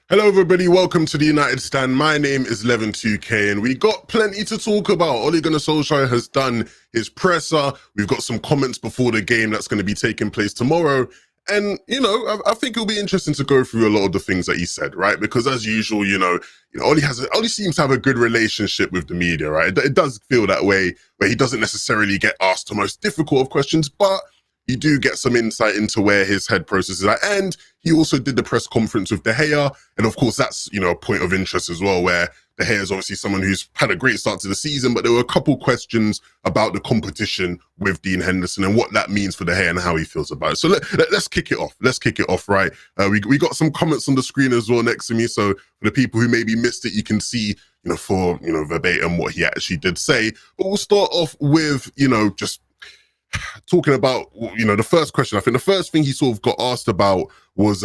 Hello everybody, welcome to the United Stand. My name is Levin2K and we got plenty to talk about. Ole Gunnar Solskjaer has done his presser. We've got some comments before the game that's going to be taking place tomorrow. And, I think it'll be interesting to go through a lot of the things that he said, right? Because as usual, Ole seems to have a good relationship with the media, right? It does feel that way, where he doesn't necessarily get asked the most difficult of questions, but you do get some insight into where his head process is at. And he also did the press conference with De Gea. And of course, that's, a point of interest as well, where De Gea is obviously someone who's had a great start to the season, but there were a couple questions about the competition with Dean Henderson and what that means for De Gea and how he feels about it. So let's kick it off. Let's kick it off, right? We got some comments on the screen as well next to me. So for the people who maybe missed it, you can see, verbatim what he actually did say. But we'll start off with, just talking about, the first question. I think the first thing he sort of got asked about was,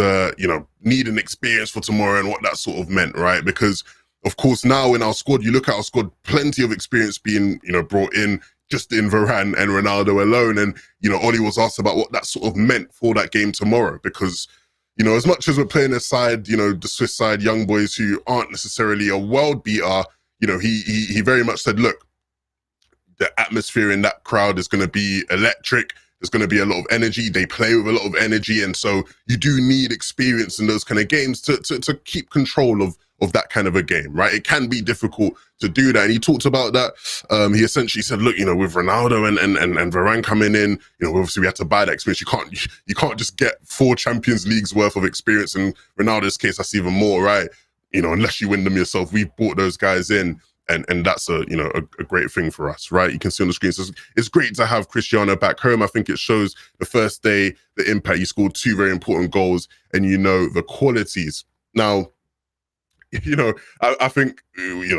needing experience for tomorrow and what that sort of meant, right? Because, of course, now in our squad, you look at our squad, plenty of experience being, brought in just in Varane and Ronaldo alone. And, Ole was asked about what that sort of meant for that game tomorrow. Because, as much as we're playing aside, the Swiss side, young boys who aren't necessarily a world beater, he very much said, look, the atmosphere in that crowd is going to be electric. There's going to be a lot of energy. They play with a lot of energy. And so you do need experience in those kind of games to keep control of that kind of a game, right? It can be difficult to do that. And he talked about that. He essentially said, look, with Ronaldo and Varane coming in, obviously we had to buy that experience. You can't just get 4 Champions Leagues worth of experience. In Ronaldo's case, that's even more, right? Unless you win them yourself. We've brought those guys in. And that's a great thing for us, right? You can see on the screen. So it's great to have Cristiano back home. I think it shows the first day, the impact. He scored 2 very important goals and the qualities. Now, I think, we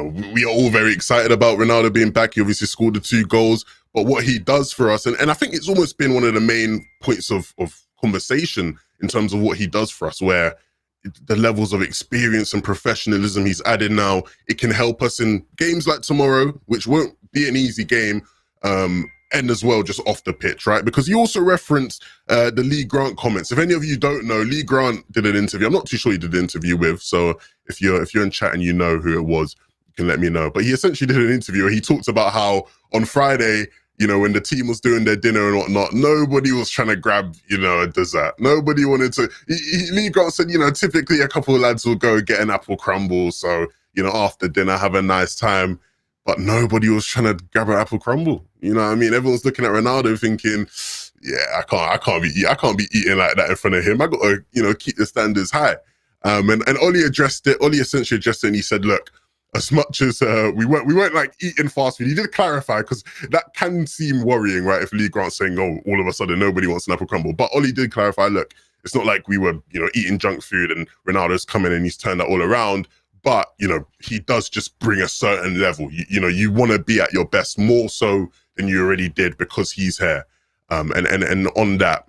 are all very excited about Ronaldo being back. He obviously scored the 2 goals, but what he does for us, and I think it's almost been one of the main points of conversation in terms of what he does for us, where the levels of experience and professionalism he's added now, it can help us in games like tomorrow, which won't be an easy game, and as well just off the pitch, right? Because you also referenced the Lee Grant comments. If any of you don't know, Lee Grant did an interview. I'm not too sure he did an interview with, so if you're in chat and you know who it was, you can let me know. But he essentially did an interview where he talked about how on Friday, when the team was doing their dinner and whatnot, nobody was trying to grab, a dessert. Nobody wanted to. Lee Grant said, typically a couple of lads will go get an apple crumble. So, after dinner, have a nice time. But nobody was trying to grab an apple crumble. You know what I mean? Everyone's looking at Ronaldo thinking, yeah, I can't be eating like that in front of him. I got to, keep the standards high. And Ole addressed it. Ole essentially addressed it and he said, look, as much as we weren't like eating fast food. He did clarify, because that can seem worrying, right? If Lee Grant's saying, "Oh, all of a sudden nobody wants an apple crumble," but Ole did clarify, look, it's not like we were, eating junk food and Ronaldo's coming and he's turned that all around. But he does just bring a certain level. You want to be at your best more so than you already did because he's here. And on that,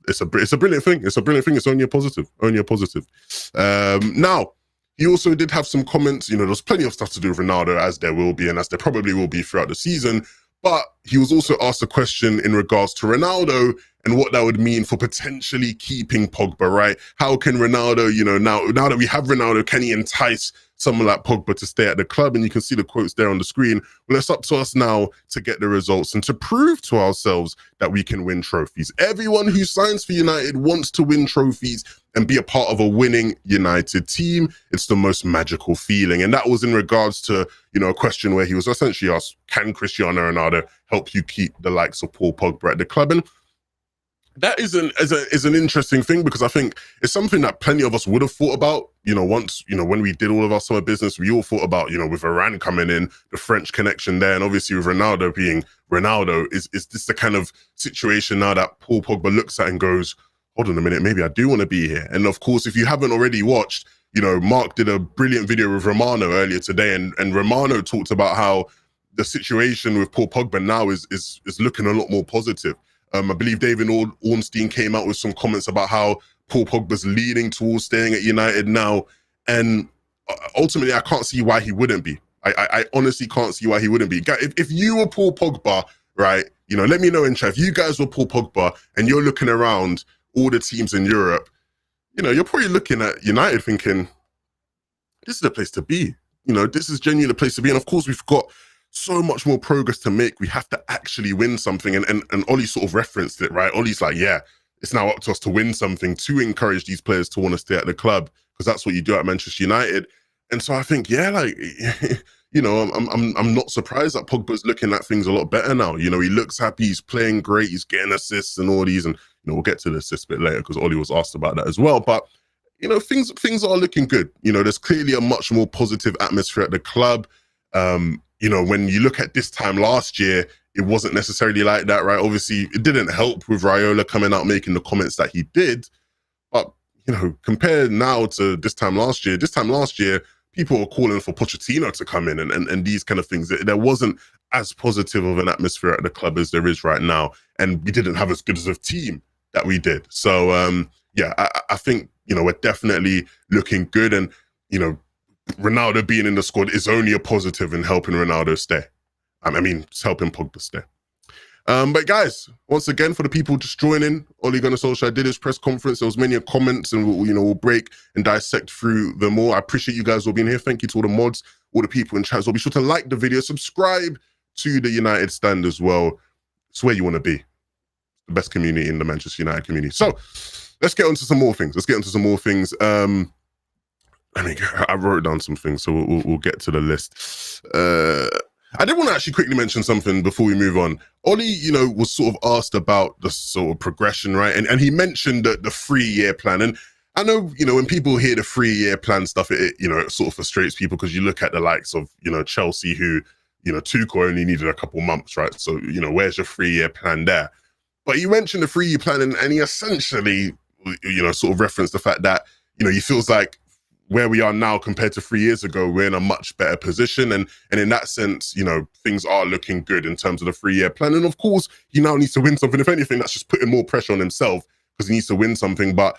it's a brilliant thing. It's a brilliant thing. It's only a positive. Only a positive. Now. He also did have some comments. There's plenty of stuff to do with Ronaldo, as there will be, and as there probably will be throughout the season. But he was also asked a question in regards to Ronaldo and what that would mean for potentially keeping Pogba, right? How can Ronaldo, now that we have Ronaldo, can he entice someone like Pogba to stay at the club? And you can see the quotes there on the screen. Well, it's up to us now to get the results and to prove to ourselves that we can win trophies. Everyone who signs for United wants to win trophies and be a part of a winning United team. It's the most magical feeling. And that was in regards to, a question where he was essentially asked, can Cristiano Ronaldo help you keep the likes of Paul Pogba at the club? And that is an interesting thing, because I think it's something that plenty of us would have thought about, once, when we did all of our summer business, we all thought about, with Varane coming in, the French connection there, and obviously with Ronaldo being Ronaldo, is this the kind of situation now that Paul Pogba looks at and goes, hold on a minute, maybe I do want to be here. And of course, if you haven't already watched, Mark did a brilliant video with Romano earlier today, and Romano talked about how the situation with Paul Pogba now is looking a lot more positive. I believe David Ornstein came out with some comments about how Paul Pogba's leaning towards staying at United now. And ultimately, I can't see why he wouldn't be. I honestly can't see why he wouldn't be. If you were Paul Pogba, right, let me know in chat. If you guys were Paul Pogba and you're looking around all the teams in Europe, you're probably looking at United thinking, this is the place to be. This is genuinely the place to be. And of course, we've got so much more progress to make. We have to actually win something. And Ollie sort of referenced it, right? Ollie's like, yeah, it's now up to us to win something, to encourage these players to want to stay at the club, because that's what you do at Manchester United. And so I think, yeah, like, I'm not surprised that Pogba's looking at things a lot better now. He looks happy, he's playing great, he's getting assists and all these. And, we'll get to the assists a bit later because Ollie was asked about that as well. But, things are looking good. There's clearly a much more positive atmosphere at the club. When you look at this time last year, it wasn't necessarily like that, right? Obviously, it didn't help with Raiola coming out making the comments that he did. But, compared now to this time last year, people were calling for Pochettino to come in and these kind of things. There wasn't as positive of an atmosphere at the club as there is right now. And we didn't have as good as a team that we did. So, I think, we're definitely looking good. And, Ronaldo being in the squad is only a positive in helping Ronaldo stay. It's helping Pogba stay. But guys, once again, for the people just joining, Ole Gunnar Solskjaer did his press conference. There was many comments, and we'll break and dissect through them all. I appreciate you guys all being here. Thank you to all the mods, all the people in chat as well. Be sure to like the video, subscribe to the United Stand as well. It's where you want to be. The best community in the Manchester United community. So let's get on to some more things. I wrote down some things, so we'll get to the list. I did want to actually quickly mention something before we move on. Ollie, was sort of asked about the sort of progression, right? And he mentioned the 3-year plan. And I know, when people hear the 3-year plan stuff, it sort of frustrates people because you look at the likes of, Chelsea, who, Tuchel only needed a couple months, right? So, where's your 3-year plan there? But he mentioned the 3-year plan and he essentially, sort of referenced the fact that, he feels like where we are now compared to 3 years ago, we're in a much better position. And in that sense, things are looking good in terms of the 3-year plan. And of course, he now needs to win something. If anything, that's just putting more pressure on himself because he needs to win something. But,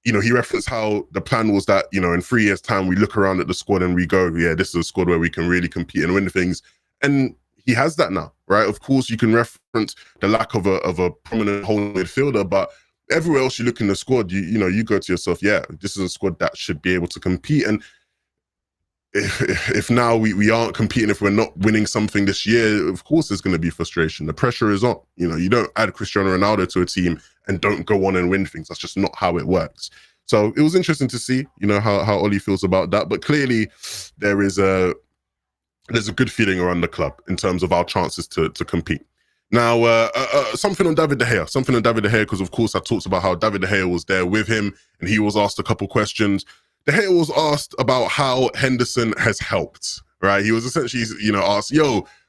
he referenced how the plan was that, in 3 years' time, we look around at the squad and we go, yeah, this is a squad where we can really compete and win things. And he has that now, right? Of course, you can reference the lack of a prominent holding midfielder, but everywhere else you look in the squad, you go to yourself, yeah, this is a squad that should be able to compete. And if now we aren't competing, if we're not winning something this year, of course there's going to be frustration. The pressure is on. You don't add Cristiano Ronaldo to a team and don't go on and win things. That's just not how it works. So it was interesting to see, how Ollie feels about that. But clearly there's a good feeling around the club in terms of our chances to compete. Now, something on David De Gea, because of course I talked about how David De Gea was there with him and he was asked a couple questions. De Gea was asked about how Henderson has helped, right? He was essentially, asked,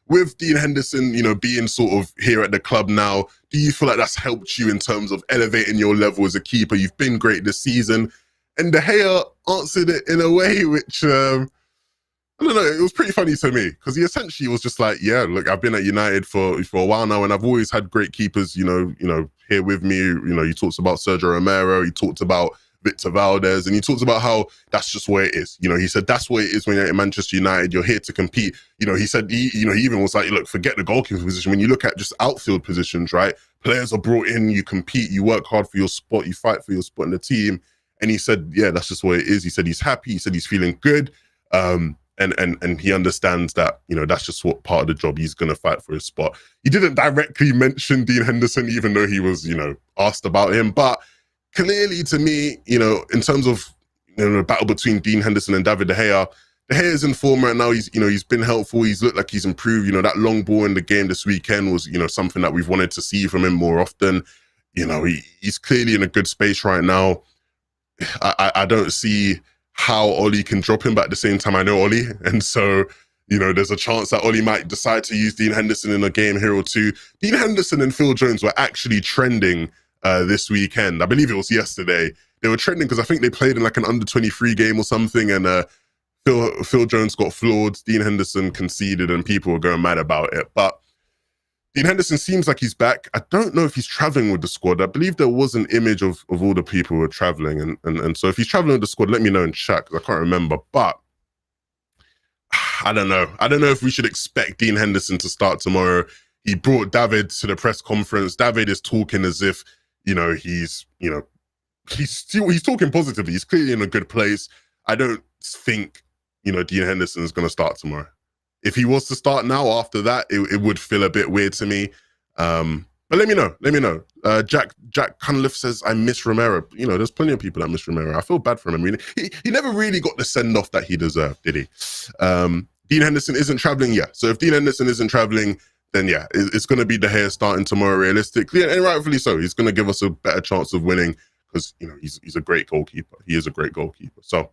with Dean Henderson, being sort of here at the club now, do you feel like that's helped you in terms of elevating your level as a keeper? You've been great this season. And De Gea answered it in a way which, I don't know, it was pretty funny to me because he essentially was just like, yeah, look, I've been at United for a while now and I've always had great keepers, here with me. He talks about Sergio Romero, he talked about Victor Valdez, and he talks about how that's just where it is. He said that's where it is when you're at Manchester United, you're here to compete. He said, he even was like, look, forget the goalkeeper position. When you look at just outfield positions, right? Players are brought in, you compete, you work hard for your spot, you fight for your spot in the team. And he said, yeah, that's just where it is. He said he's happy, he said he's feeling good. And he understands that, that's just what part of the job. He's going to fight for his spot. He didn't directly mention Dean Henderson, even though he was, asked about him. But clearly to me, in terms of, the battle between Dean Henderson and David De Gea is in form right now. He's been helpful. He's looked like he's improved. That long ball in the game this weekend was, something that we've wanted to see from him more often. He's clearly in a good space right now. I don't see how Ollie can drop him, but at the same time, I know Ollie. And so, there's a chance that Ollie might decide to use Dean Henderson in a game here or two. Dean Henderson and Phil Jones were actually trending this weekend. I believe it was yesterday. They were trending because I think they played in like an under-23 game or something, and Phil Jones got floored, Dean Henderson conceded, and people were going mad about it. But Dean Henderson seems like he's back. I don't know if he's traveling with the squad. I believe there was an image of all the people who were traveling. And so if he's traveling with the squad, let me know in chat because I can't remember. But I don't know. I don't know if we should expect Dean Henderson to start tomorrow. He brought David to the press conference. David is talking as if, he's, he's talking positively. He's clearly in a good place. I don't think, Dean Henderson is going to start tomorrow. If he was to start now after that, it would feel a bit weird to me. But let me know. Jack Cunliffe says, I miss Romero. There's plenty of people that miss Romero. I feel bad for him. I mean, he never really got the send-off that he deserved, did he? Dean Henderson isn't traveling, yeah. So if Dean Henderson isn't traveling, then yeah, it's going to be De Gea starting tomorrow realistically, and rightfully so. He's going to give us a better chance of winning because, he's a great goalkeeper. He is a great goalkeeper. So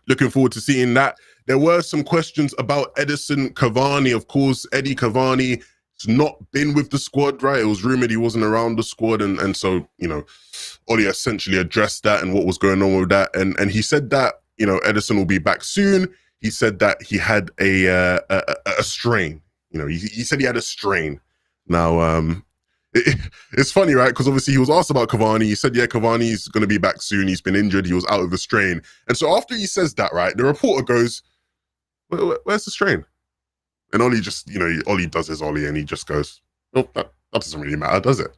looking forward to seeing that. There were some questions about Edison Cavani. Of course, Eddie Cavani has not been with the squad, right? It was rumored he wasn't around the squad. And so, Oli essentially addressed that and what was going on with that. And he said that, Edison will be back soon. He said that he had a strain. He said he had a strain. Now, it's funny, right? Because obviously he was asked about Cavani. He said, yeah, Cavani's going to be back soon. He's been injured. He was out with a strain. And so after he says that, right, the reporter goes, where's the strain? And Oli just, Oli does his Oli and he just goes, oh, that doesn't really matter, does it?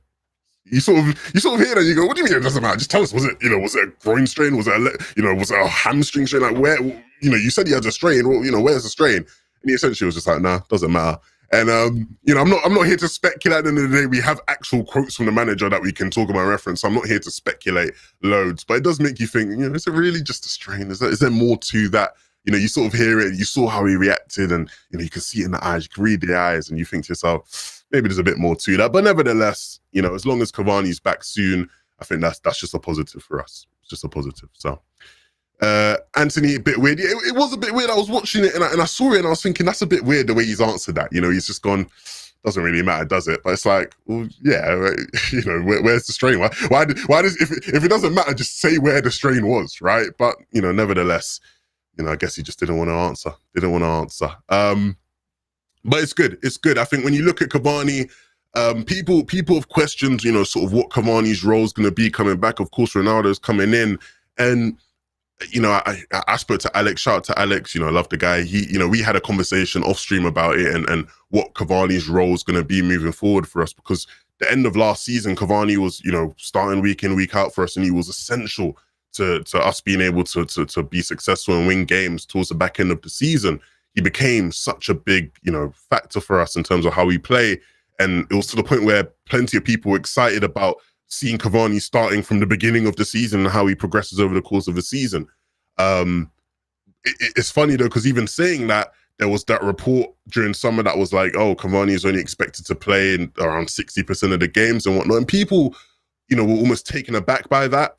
You sort of hear that and you go, what do you mean it doesn't matter? Just tell us, was it a groin strain? Was it a hamstring strain? Like where, you said he had a strain. Well, where's the strain? And he essentially was just like, nah, doesn't matter. And I'm not here to speculate. At the end of the day, we have actual quotes from the manager that we can talk about reference. So I'm not here to speculate loads, but it does make you think, is it really just a strain? Is there more to that? You sort of hear it, you saw how he reacted, and you can see it in the eyes, you can read the eyes, and you think to yourself, maybe there's a bit more to that. But nevertheless, as long as Cavani's back soon, I think that's just a positive for us. It's just a positive. So Anthony, a bit weird. It was a bit weird. I was watching it and I saw it and I was thinking, that's a bit weird the way he's answered that. He's just gone, doesn't really matter, does it? But it's like, well, yeah, where's the strain? Why does if it doesn't matter, just say where the strain was, right? But nevertheless, I guess he just didn't want to answer. But it's good. It's good. I think when you look at Cavani, people have questioned, sort of what Cavani's role is going to be coming back. Of course, Ronaldo's coming in, and I spoke to Alex. Shout out to Alex. I love the guy. We had a conversation off stream about it and what Cavani's role is going to be moving forward for us, because the end of last season, Cavani was, starting week in, week out for us, and he was essential to us being able to be successful and win games towards the back end of the season. He became such a big, factor for us in terms of how we play. And it was to the point where plenty of people were excited about seeing Cavani starting from the beginning of the season and how he progresses over the course of the season. It's funny though, because even saying that, there was that report during summer that was like, oh, Cavani is only expected to play in around 60% of the games and whatnot. And people, were almost taken aback by that.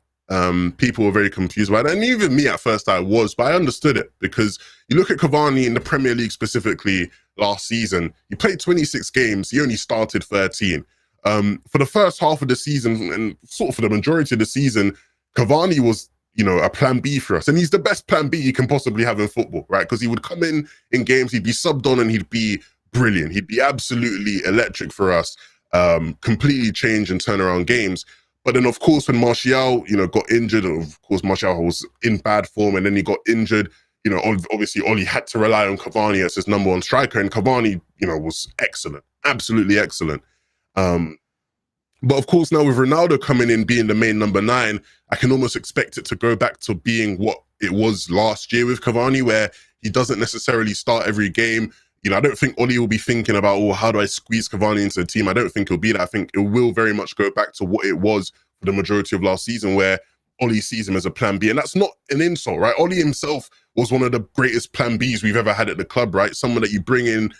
People were very confused by that. And even me at first I was, but I understood it, because you look at Cavani in the Premier League specifically last season, he played 26 games, he only started 13. For the first half of the season and sort of for the majority of the season, Cavani was, a plan B for us. And he's the best plan B you can possibly have in football, right? Because he would come in games, he'd be subbed on and he'd be brilliant. He'd be absolutely electric for us, completely change and turn around games. But then, of course, when Martial, got injured, of course, Martial was in bad form and then he got injured, obviously Oli had to rely on Cavani as his number one striker, and Cavani, was excellent, absolutely excellent. But of course, now with Ronaldo coming in, being the main number 9, I can almost expect it to go back to being what it was last year with Cavani, where he doesn't necessarily start every game. I don't think Oli will be thinking about, oh, how do I squeeze Cavani into the team? I don't think it'll be that. I think it will very much go back to what it was for the majority of last season, where Oli sees him as a plan B. And that's not an insult, right? Oli himself was one of the greatest plan Bs we've ever had at the club, right? Someone that you bring in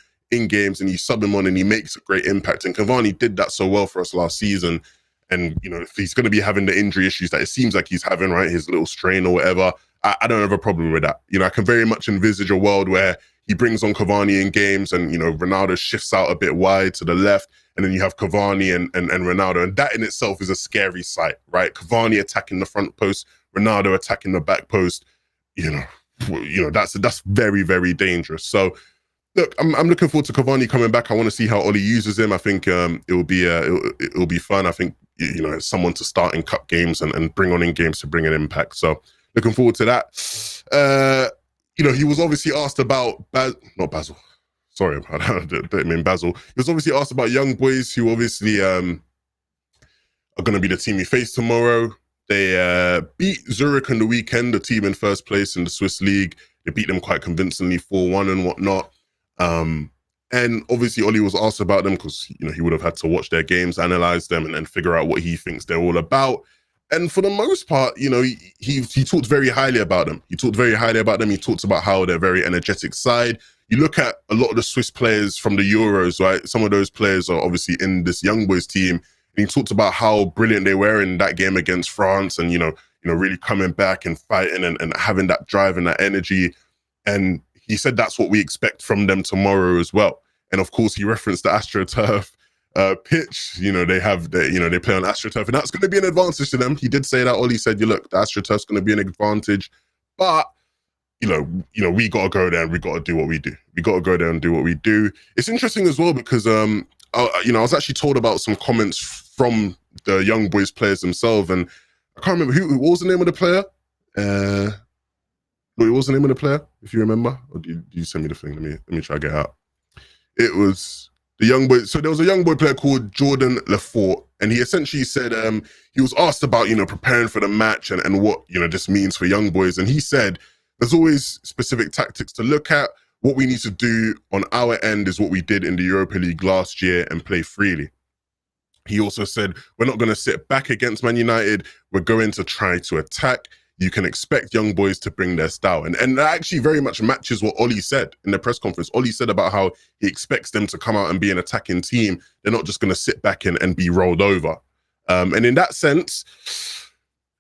games and you sub him on and he makes a great impact. And Cavani did that so well for us last season. And, if he's going to be having the injury issues that it seems like he's having, right, his little strain or whatever, I don't have a problem with that. I can very much envisage a world where he brings on Cavani in games and, Ronaldo shifts out a bit wide to the left, and then you have Cavani and Ronaldo. And that in itself is a scary sight, right? Cavani attacking the front post, Ronaldo attacking the back post, that's very, very dangerous. So, look, I'm looking forward to Cavani coming back. I want to see how Oli uses him. I think it will be fun. I think, it's someone to start in cup games and bring on in games to bring an impact. So looking forward to that. He was obviously asked about not Basil. Sorry, I don't mean Basil. He was obviously asked about young boys who obviously are going to be the team we face tomorrow. They beat Zurich on the weekend, the team in first place in the Swiss league. They beat them quite convincingly 4-1 and whatnot. And obviously Ollie was asked about them because he would have had to watch their games, analyze them, and figure out what he thinks they're all about. And for the most part, he talked very highly about them. He talked very highly about them. He talked about how they're very energetic side. You look at a lot of the Swiss players from the Euros, right? Some of those players are obviously in this young boys team. And he talked about how brilliant they were in that game against France, and really coming back and fighting and having that drive and that energy. And he said that's what we expect from them tomorrow as well. And of course, he referenced the AstroTurf pitch. They play on AstroTurf, and that's going to be an advantage to them. He did say that. Ollie said, look, the AstroTurf's going to be an advantage, but we got to go there and we got to do what we do. We got to go there and do what we do. It's interesting as well because I was actually told about some comments from the young boys players themselves, and I can't remember what was the name of the player. What was the name of the player, if you remember? Or did you send me the thing? Let me try to get it out. It was the young boy. So there was a young boy player called Jordan Lefort, and he essentially said he was asked about preparing for the match and what this means for young boys, and he said there's always specific tactics to look at. What we need to do on our end is what we did in the Europa League last year and play freely. He also said we're not going to sit back against Man United. We're going to try to attack. You can expect young boys to bring their style. And that actually very much matches what Ollie said in the press conference. Ollie said about how he expects them to come out and be an attacking team. They're not just going to sit back and be rolled over. And in that sense,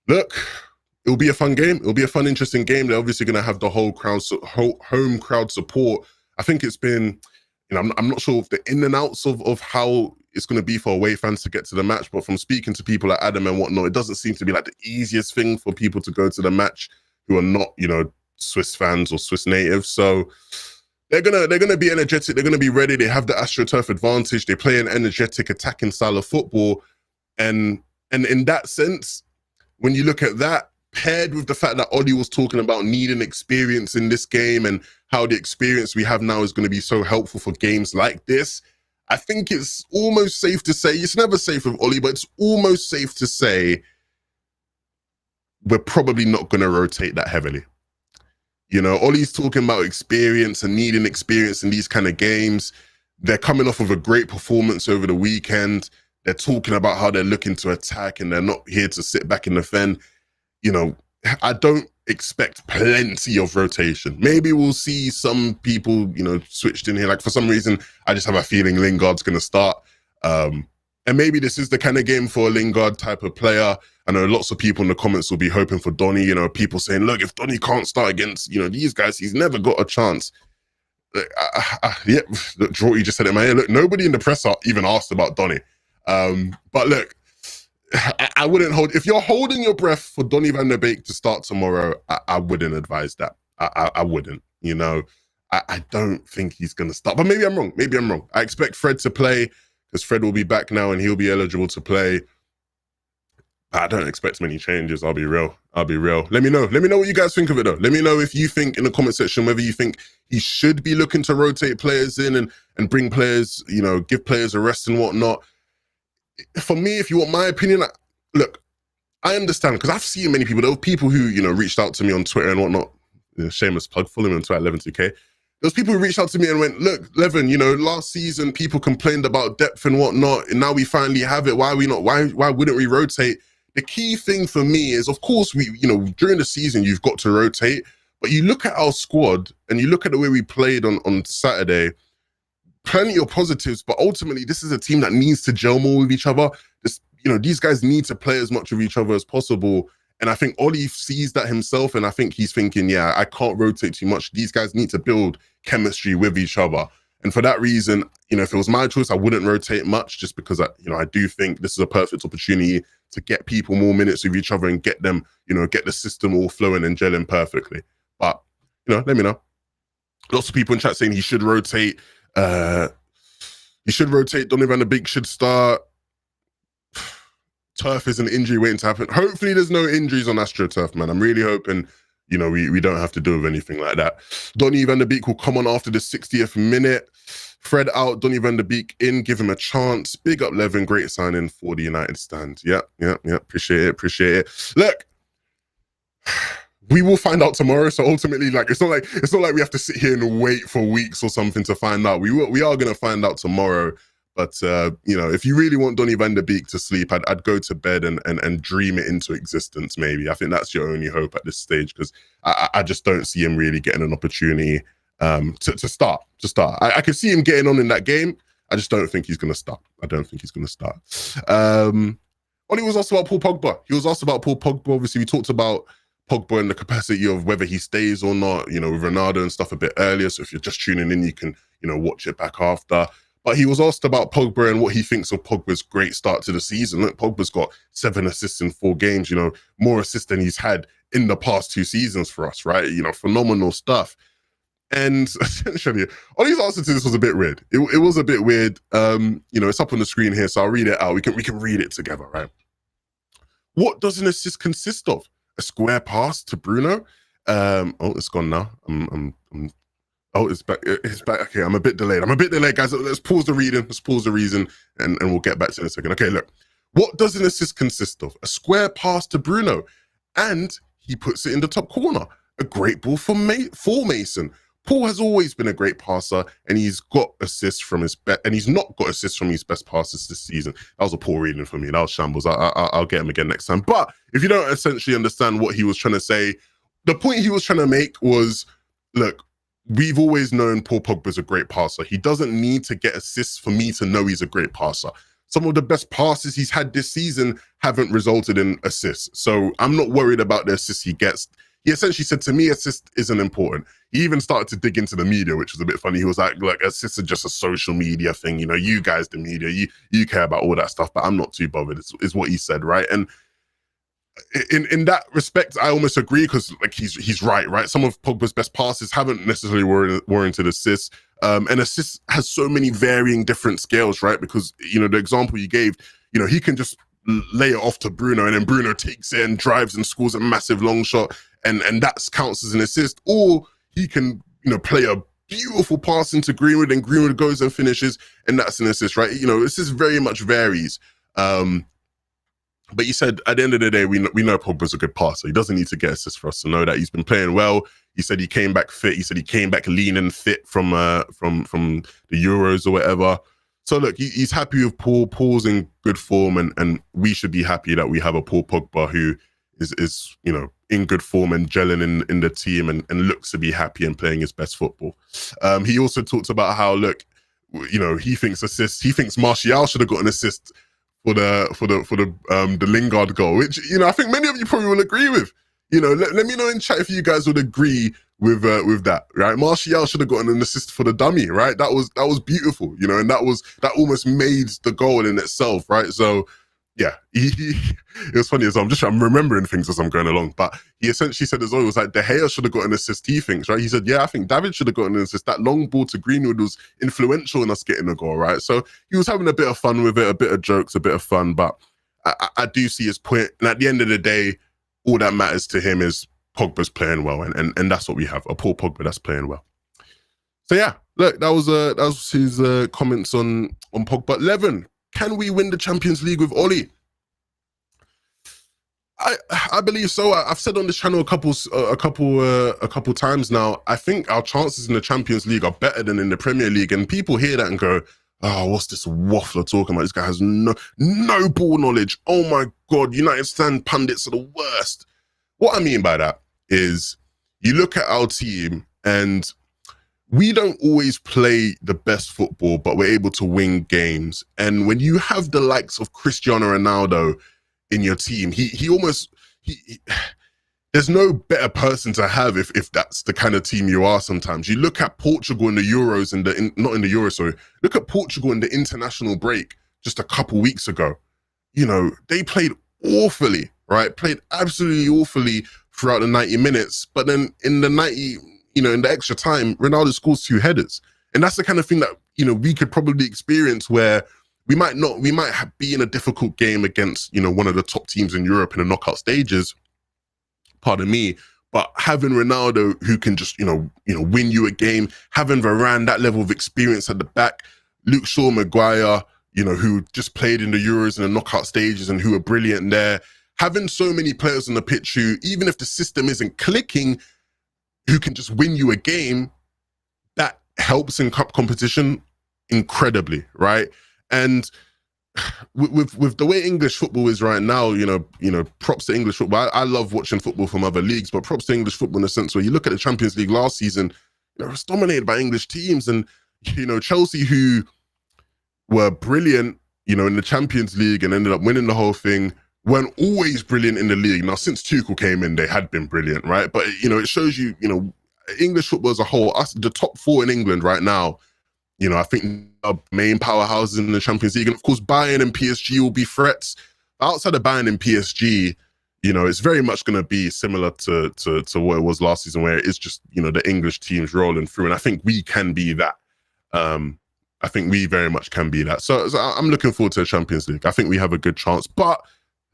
look, it'll be a fun game. It'll be a fun, interesting game. They're obviously going to have the whole home crowd support. I think it's been, I'm not sure of the in and outs of how it's going to be for away fans to get to the match, but from speaking to people like Adam and whatnot, it doesn't seem to be like the easiest thing for people to go to the match who are not, Swiss fans or Swiss natives. So they're gonna be energetic. They're gonna be ready. They have the AstroTurf advantage. They play an energetic attacking style of football, and in that sense, when you look at that, paired with the fact that Ollie was talking about needing experience in this game and how the experience we have now is going to be so helpful for games like this, I think it's almost safe to say, it's never safe with Ollie, but it's almost safe to say we're probably not going to rotate that heavily. Ollie's talking about experience and needing experience in these kind of games. They're coming off of a great performance over the weekend. They're talking about how they're looking to attack and they're not here to sit back and defend. I don't expect plenty of rotation. Maybe we'll see some people, switched in here. Like for some reason, I just have a feeling Lingard's going to start. And maybe this is the kind of game for a Lingard type of player. I know lots of people in the comments will be hoping for Donny, people saying, look, if Donny can't start against, these guys, he's never got a chance. Yeah, look, Jordy just said it in my ear. Look, nobody in the press even asked about Donny. But look, I wouldn't hold, if you're holding your breath for Donny van der Beek to start tomorrow, I wouldn't advise that. I wouldn't, I don't think he's going to start, but maybe I'm wrong. I expect Fred to play because Fred will be back now and he'll be eligible to play. I don't expect many changes. I'll be real. Let me know what you guys think of it though. Let me know if you think in the comment section, whether you think he should be looking to rotate players in and bring players, give players a rest and whatnot. For me, if you want my opinion, look, I understand because I've seen many people. There were people who, reached out to me on Twitter and whatnot. Shameless plug, follow me on Twitter, 11-2K. There was people who reached out to me and went, look, Levin, last season people complained about depth and whatnot, and now we finally have it. Why wouldn't we rotate? The key thing for me is, of course, during the season you've got to rotate, but you look at our squad and you look at the way we played on Saturday. Plenty of positives, but ultimately this is a team that needs to gel more with each other. These guys need to play as much with each other as possible. And I think Ollie sees that himself, and I think he's thinking, yeah, I can't rotate too much. These guys need to build chemistry with each other. And for that reason, if it was my choice, I wouldn't rotate much just because I do think this is a perfect opportunity to get people more minutes with each other and get them, get the system all flowing and gelling perfectly. But, let me know. Lots of people in chat saying he should rotate. Donny van der Beek should start. Turf is an injury waiting to happen. Hopefully there's no injuries on AstroTurf, man. I'm really hoping, we don't have to do with anything like that. Donny van der Beek will come on after the 60th minute. Fred out, Donny van der Beek in, give him a chance. Big up Levin, great signing for the United stand. Yeah. Appreciate it. Look, we will find out tomorrow. So ultimately, like, it's not like we have to sit here and wait for weeks or something to find out. We are gonna find out tomorrow. But you know, if you really want Donny van der Beek to sleep, I'd go to bed and dream it into existence. Maybe I think that's your only hope at this stage, because I just don't see him really getting an opportunity to start. I could see him getting on in that game. I just don't think he's gonna start. Ollie was asked about Paul Pogba. He was asked about Paul Pogba. Obviously, we talked about Pogba and the capacity of whether he stays or not, you know, with Ronaldo and stuff a bit earlier. So if you're just tuning in, you can, you know, watch it back after. But he was asked about Pogba and what he thinks of Pogba's great start to the season. Look, Pogba's got 7 assists in 4 games, you know, more assists than he's had in the past 2 seasons for us, right? You know, phenomenal stuff. And essentially, Ollie's answer to this was a bit weird. It was a bit weird. You know, it's up on the screen here, so I'll read it out. We can read it together, right? What does an assist consist of? A square pass to Bruno? Oh, it's gone now. Oh, it's back. It's back. Okay, I'm a bit delayed, guys. Let's pause the reading. And we'll get back to it in a second. Okay, look. What does an assist consist of? A square pass to Bruno, and he puts it in the top corner. A great ball for Mason. Paul has always been a great passer, and he's got assists from his and he's not got assists from his best passes this season. That was a poor reading for me. That was shambles. I'll get him again next time. But if you don't essentially understand what he was trying to say, the point he was trying to make was, look, we've always known Paul Pogba's a great passer. He doesn't need to get assists for me to know he's a great passer. Some of the best passes he's had this season haven't resulted in assists. So I'm not worried about the assists he gets. He essentially said, to me, assist isn't important. He even started to dig into the media, which was a bit funny. He was like, assists are just a social media thing. You know, you guys, the media, you care about all that stuff, but I'm not too bothered, is what he said, right? And in that respect, I almost agree, because like he's right? Some of Pogba's best passes haven't necessarily warranted assists. And assists has so many varying different scales, right? Because, you know, the example you gave, you know, he can just lay it off to Bruno, and then Bruno takes it and drives and scores a massive long shot, and that counts as an assist. Or he can, you know, play a beautiful pass into Greenwood, and Greenwood goes and finishes, and that's an assist, right? You know, this is very much varies. But you said at the end of the day, we know Pogba's a good passer. He doesn't need to get assists for us to know that. He's been playing well. He said he came back fit. He said he came back lean and fit from the Euros or whatever. So look, he's happy with Paul. Paul's in good form, and we should be happy that we have a Paul Pogba who is you know, in good form and gelling in the team, and looks to be happy and playing his best football. He also talked about how, look, you know, he thinks Martial should have got an assist for the Lingard goal, which, you know, I think many of you probably will agree with. You know, let me know in chat if you guys would agree with that, right? Martial should have gotten an assist for the dummy, right? That was beautiful, you know, and that almost made the goal in itself, right? So yeah, it was funny as I'm remembering things as I'm going along, but he essentially said as well, it was like De Gea should have got an assist, he thinks, right? He said, yeah, I think David should have gotten an assist. That long ball to Greenwood was influential in us getting a goal, right? So he was having a bit of fun with it, a bit of jokes, a bit of fun, but I do see his point. And at the end of the day, all that matters to him is Pogba's playing well, and that's what we have, a Paul Pogba that's playing well. So yeah, look, that was his comments on Pogba. Levin, can we win the Champions League with Ollie? I believe so. I've said on this channel a couple times now, I think our chances in the Champions League are better than in the Premier League, and people hear that and go, oh, what's this waffler talking about? This guy has no ball knowledge. Oh my God, United stand pundits are the worst. What I mean by that is, you look at our team and we don't always play the best football, but we're able to win games. And when you have the likes of Cristiano Ronaldo in your team, there's no better person to have if that's the kind of team you are sometimes. You look at Portugal in the Euros, not in the Euros, sorry. Look at Portugal in the international break just a couple weeks ago. You know, they played awfully, right? Played absolutely awfully throughout the 90 minutes. But then in the 90, you know, in the extra time, Ronaldo scores 2 headers. And that's the kind of thing that, you know, we could probably experience, where we might be in a difficult game against, you know, one of the top teams in Europe in the knockout stages, pardon me, But having Ronaldo who can just, win you a game, having Varane, that level of experience at the back, Luke Shaw, Maguire, who just played in the Euros and the knockout stages and who are brilliant there. Having so many players on the pitch who, even if the system isn't clicking, who can just win you a game, that helps in cup competition incredibly, right? And with the way English football is right now, props to English football. I love watching football from other leagues, but props to English football in the sense where you look at the Champions League last season, it was dominated by English teams, and Chelsea, who were brilliant, in the Champions League and ended up winning the whole thing, weren't always brilliant in the league. Now, since Tuchel came in, they had been brilliant, right? But it shows you, English football as a whole, the top four in England right now, I think our main powerhouses in the Champions League. And of course, Bayern and PSG will be threats. Outside of Bayern and PSG, it's very much going to be similar to what it was last season, where it's just, the English teams rolling through. And I think we can be that. I think we very much can be that. So I'm looking forward to the Champions League. I think we have a good chance, but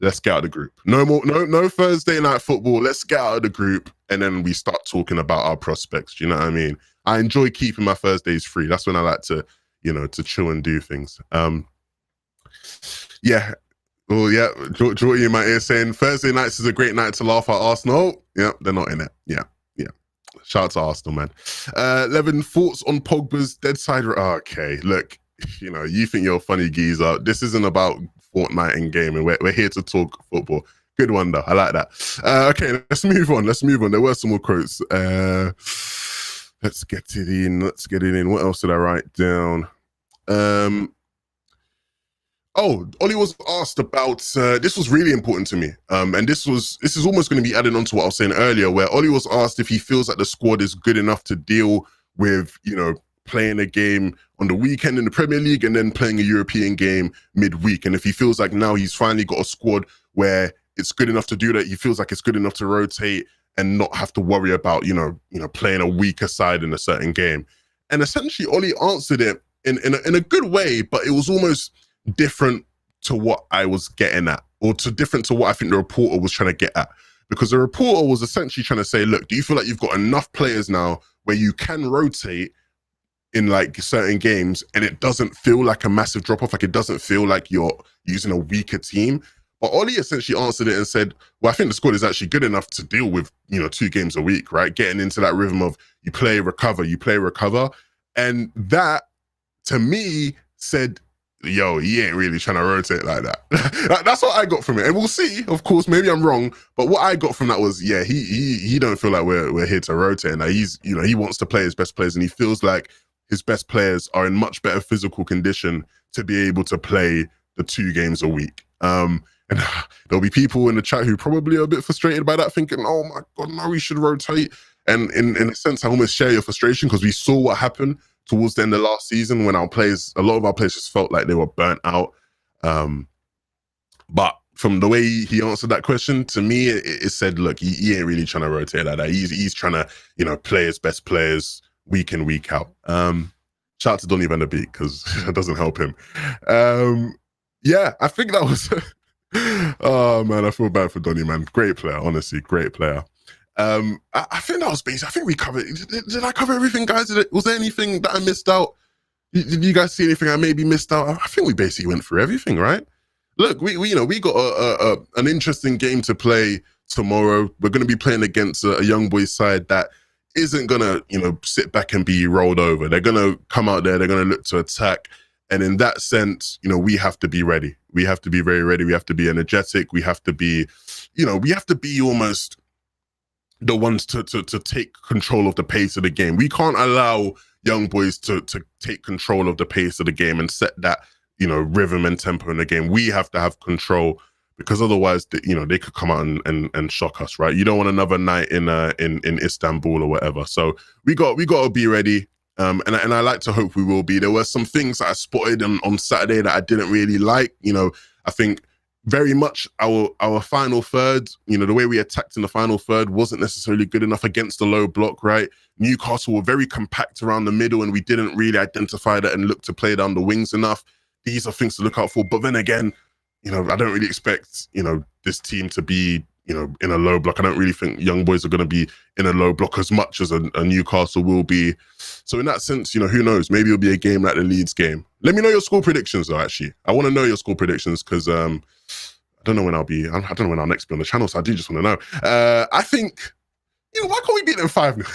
let's get out of the group. No Thursday night football. Let's get out of the group, and then we start talking about our prospects. Do you know what I mean? I enjoy keeping my Thursdays free. That's when I like to, to chill and do things. Yeah. Oh, yeah. Jordy in my ear saying Thursday nights is a great night to laugh at Arsenal. Yeah, they're not in it. Yeah. Shout out to Arsenal, man. 11 thoughts on Pogba's dead side. Okay, look, you think you're a funny geezer. This isn't about Fortnite and gaming. We're here to talk football. Good one, though. I like that. Okay, let's move on. There were some more quotes. Let's get it in. What else did I write down? Ollie was asked about, this was really important to me. And this is almost going to be added on to what I was saying earlier, where Ollie was asked if he feels that the squad is good enough to deal with, playing a game on the weekend in the Premier League and then playing a European game midweek. And if he feels like now he's finally got a squad where it's good enough to do that, he feels like it's good enough to rotate and not have to worry about, playing a weaker side in a certain game. And essentially Ollie answered it in a good way, but it was almost different to what I was getting at, or different to what I think the reporter was trying to get at. Because the reporter was essentially trying to say, look, do you feel like you've got enough players now where you can rotate in like certain games and it doesn't feel like a massive drop-off, like it doesn't feel like you're using a weaker team? But Ollie essentially answered it and said, well, I think the squad is actually good enough to deal with, 2 games a week, right? Getting into that rhythm of you play, recover. And that, to me, said, yo, he ain't really trying to rotate like that. That's what I got from it. And we'll see, of course, maybe I'm wrong, but what I got from that was, yeah, he don't feel like we're here to rotate. And he wants to play his best players, and he feels like his best players are in much better physical condition to be able to play the 2 games a week. And there'll be people in the chat who probably are a bit frustrated by that, thinking, oh my God, no, we should rotate. And in a sense, I almost share your frustration, because we saw what happened towards the end of last season when a lot of our players just felt like they were burnt out. But from the way he answered that question, to me, it said, look, he ain't really trying to rotate like that. He's trying to, play his best players week in, week out. Shout out to Donny van der Beek, because it doesn't help him. Yeah, I think that was... Oh, man, I feel bad for Donny, man. Great player, honestly, great player. I think that was basic. I think we covered... Did I cover everything, guys? Was there anything that I missed out? Did you guys see anything I maybe missed out? I think we basically went through everything, right? Look, we got an interesting game to play tomorrow. We're going to be playing against a young boys side that isn't going to, sit back and be rolled over. They're going to come out there. They're going to look to attack. And in that sense, we have to be ready. We have to be very ready. We have to be energetic. We have to be, we have to be almost the ones to take control of the pace of the game. We can't allow young boys to take control of the pace of the game and set that, rhythm and tempo in the game. We have to have control, because otherwise, they could come out and shock us, right? You don't want another night in Istanbul or whatever. So we got to be ready. And I like to hope we will be. There were some things that I spotted on Saturday that I didn't really like. I think very much our final third, the way we attacked in the final third wasn't necessarily good enough against the low block, right? Newcastle were very compact around the middle, and we didn't really identify that and look to play down the wings enough. These are things to look out for. But then again, I don't really expect, this team to be in a low block. I don't really think young boys are going to be in a low block as much as a Newcastle will be. So in that sense, who knows? Maybe it'll be a game like the Leeds game. Let me know your score predictions though, actually. I want to know your score predictions because I don't know when I don't know when I'll next be on the channel, so I do just want to know. I think, why can't we beat them 5-0?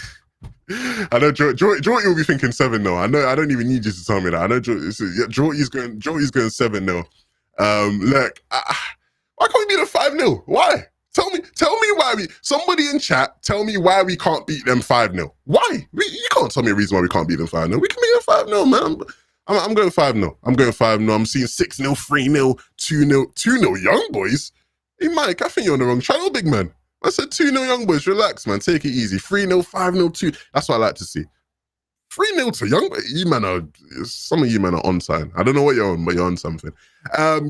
I know Jordy will be thinking 7-0. I know I don't even need you to tell me that. I know Jordy's going 7-0. Look, why can't we beat them 5-0? Why? Tell me why somebody in chat, tell me why we can't beat them 5-0. Why? You can't tell me a reason why we can't beat them 5-0. We can beat them 5-0, man. I'm going 5-0. I'm going 5-0. I'm seeing 6-0, 3-0, 2-0, 2-0 young boys. Hey, Mike, I think you're on the wrong channel, big man. I said 2-0 young boys. Relax, man. Take it easy. 3-0, 5-0, 2. That's what I like to see. 3-0 to young boys. Some of you men are on time. I don't know what you're on, but you're on something.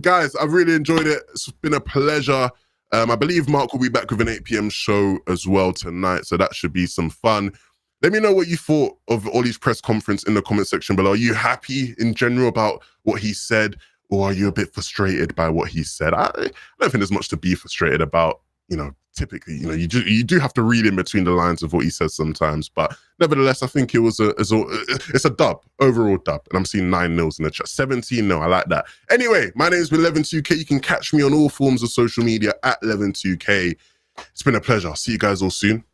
Guys, I've really enjoyed it. It's been a pleasure. I believe Mark will be back with an 8 p.m. show as well tonight, so that should be some fun. Let me know what you thought of Ollie's press conference in the comment section below. Are you happy in general about what he said, or are you a bit frustrated by what he said? I don't think there's much to be frustrated about. Typically, you do have to read in between the lines of what he says sometimes, but nevertheless, I think it's a dub, overall dub, and I'm seeing 9-0s in the chat. 17-0, I like that. Anyway, my name's been 11-2K. You can catch me on all forms of social media at 11-2K. It's been a pleasure. See you guys all soon.